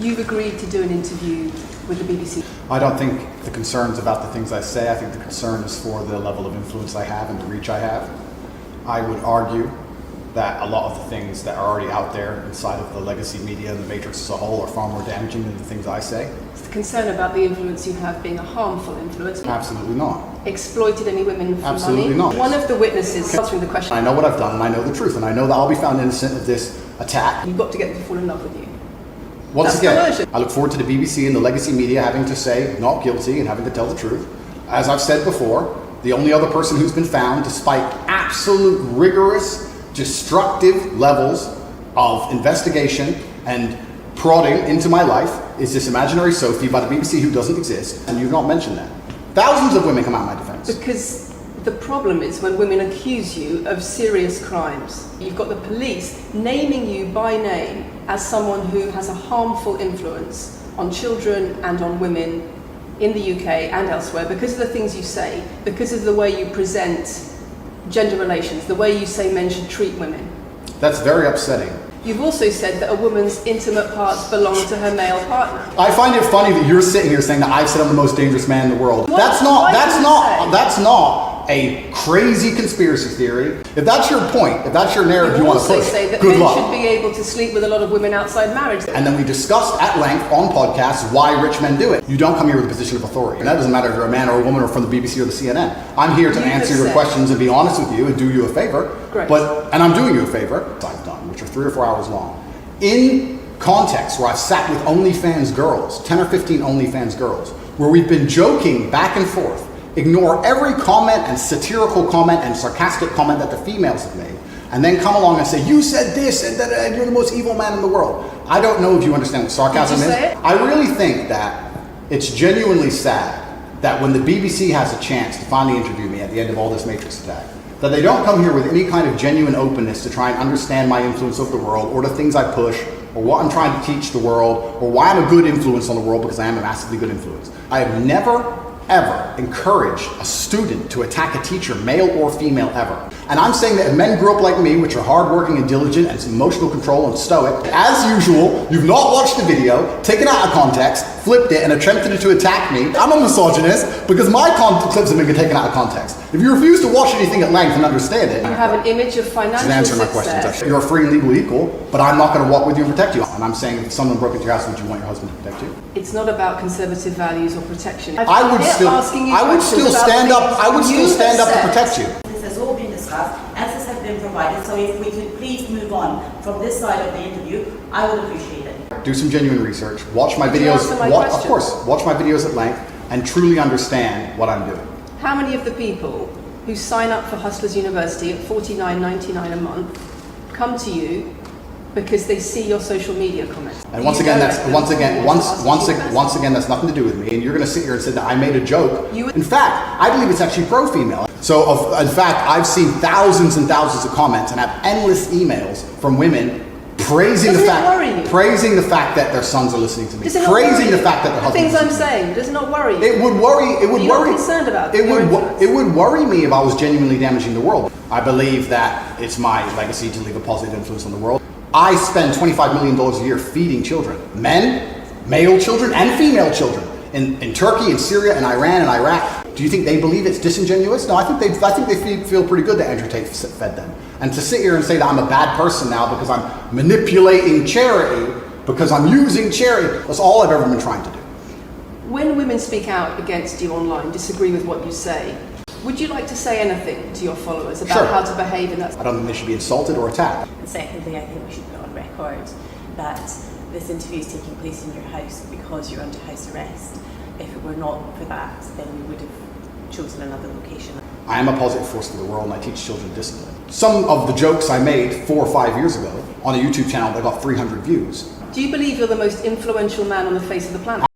You've agreed to do an interview with the BBC. I don't think the concern's about the things I say. I think the concern is for the level of influence I have and the reach I have. I would argue that a lot of the things that are already out there inside of the legacy media and the matrix as a whole are far more damaging than the things I say. Is the concern about the influence you have being a harmful influence? Absolutely not. Exploited any women for Absolutely money? not. One of the witnesses answering the question. I know what I've done and I know the truth and I know that I'll be found innocent of this attack. You've got to get them to fall in love with you. Once That's again, coercion. I look forward to the BBC and the legacy media having to say not guilty and having to tell the truth. As I've said before, the only other person who's been found, despite absolute rigorous, destructive levels of investigation and prodding into my life, is this imaginary Sophie by the BBC who doesn't exist, and you've not mentioned that. Thousands of women come out in my defense. Because the problem is when women accuse you of serious crimes. You've got the police naming you by name as someone who has a harmful influence on children and on women in the UK and elsewhere because of the things you say, because of the way you present gender relations, the way you say men should treat women. That's very upsetting. You've also said that a woman's intimate parts belong to her male partner. I find it funny that you're sitting here saying that I've said I'm the most dangerous man in the world. What? That's not a crazy conspiracy theory. If that's your point, if that's your narrative you want to push, also say that good men luck. should be able to sleep with a lot of women outside marriage. And then we discussed at length on podcasts why rich men do it. You don't come here with a position of authority. And that doesn't matter if you're a man or a woman or from the BBC or the CNN. I'm here to answer your questions and be honest with you and do you a favor. Great. And I'm doing you a favor, I've done, which are 3 or 4 hours long. In context where I've sat with OnlyFans girls, 10 or 15 OnlyFans girls, where we've been joking back and forth, ignore every comment and satirical comment and sarcastic comment that the females have made, and then come along and say, you said this and you're the most evil man in the world. I don't know if you understand what sarcasm is. Say it? I really think that it's genuinely sad that when the BBC has a chance to finally interview me at the end of all this Matrix attack, that they don't come here with any kind of genuine openness to try and understand my influence over the world or the things I push or what I'm trying to teach the world or why I'm a good influence on the world, because I am a massively good influence. I have never ever encourage a student to attack a teacher, male or female, ever. And I'm saying that if men grew up like me, which are hardworking and diligent and emotional control and stoic, as usual, you've not watched the video, taken it out of context, flipped it, and attempted to attack me. I'm a misogynist because my clips have been taken out of context. If you refuse to watch anything at length and understand it, You have an image of financial answer my success. questions, actually. You're a free and legal equal, but I'm not going to walk with you and protect you. And I'm saying if someone broke into your house, would you want your husband to protect you? It's not about conservative values or protection. I would still stand up to protect you. This has all been discussed, answers have been provided, so if we could please move on from this side of the interview, I would appreciate it. Do some genuine research, watch my Did you videos, answer my of question? course, watch my videos at length and truly understand what I'm doing. How many of the people who sign up for Hustlers University at $49.99 a month come to you because they see your social media comments? And once again, that's nothing to do with me. And you're going to sit here and say that I made a joke. In fact, I believe it's actually pro-female. So, in fact, I've seen thousands and thousands of comments and have endless emails from women praising the fact that their sons are listening to me, praising the fact that their husbands. The things I'm saying, does it not worry you? It would worry. It would You're worry. not concerned about it would worry me if I was genuinely damaging the world. I believe that it's my legacy to leave a positive influence on the world. I spend $25 million a year feeding children, men, male children, and female children in Turkey, in Syria, in Iran, and Iraq. Do you think they believe it's disingenuous? No, I think they feel pretty good that Andrew Tate fed them. And to sit here and say that I'm a bad person now because I'm manipulating charity, because I'm using charity, that's all I've ever been trying to do. When women speak out against you online, disagree with what you say, would you like to say anything to your followers about how to behave in that? I don't think they should be insulted or attacked. And secondly, I think we should put on record that this interview is taking place in your house because you're under house arrest. If it were not for that, then we would have chosen another location. I am a positive force for the world and I teach children discipline. Some of the jokes I made 4 or 5 years ago on a YouTube channel that got 300 views. Do you believe you're the most influential man on the face of the planet?